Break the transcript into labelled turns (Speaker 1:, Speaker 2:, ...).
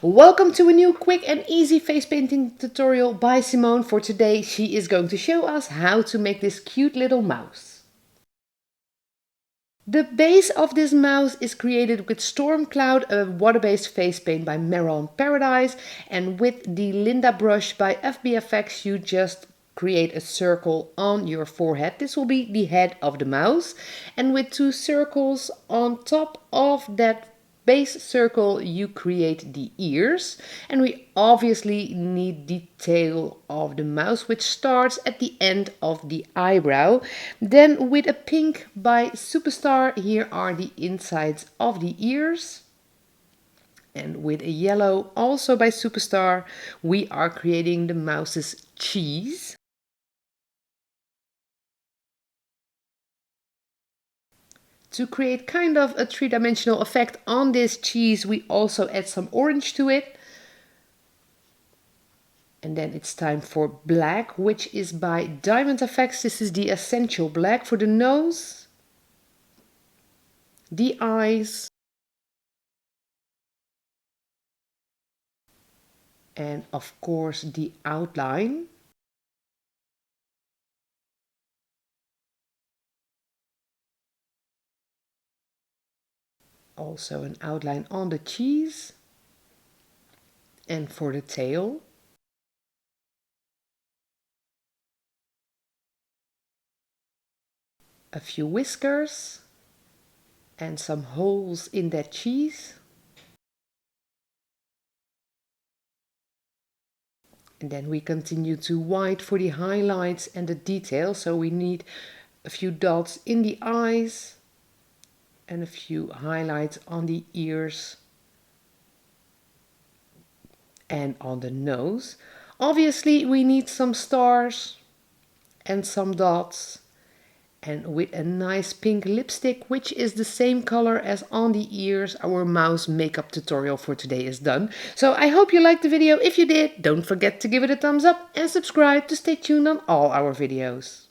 Speaker 1: Welcome to a new quick and easy face painting tutorial by Simone. For today she is going to show us how to make this cute little mouse. The base of this mouse is created with Storm Cloud, a water-based face paint by Maron Paradise, and with the Linda brush by FBFX you just create a circle on your forehead. This will be the head of the mouse, and with two circles on top of that base circle you create the ears, and we obviously need the tail of the mouse, which starts at the end of the eyebrow. Then with a pink by Superstar, here are the insides of the ears, and with a yellow also by Superstar we are creating the mouse's cheese. To create kind of a three-dimensional effect on this cheese, we also add some orange to it. And then it's time for black, which is by Diamond Effects. This is the Essential Black for the nose, the eyes, and of course the outline. Also an outline on the cheese. And for the tail, a few whiskers and some holes in that cheese. And then we continue to white for the highlights and the detail. So we need a few dots in the eyes and a few highlights on the ears and on the nose. Obviously we need some stars and some dots, and with a nice pink lipstick, which is the same color as on the ears, our mouse makeup tutorial for today is done. So I hope you liked the video. If you did, don't forget to give it a thumbs up and subscribe to stay tuned on all our videos.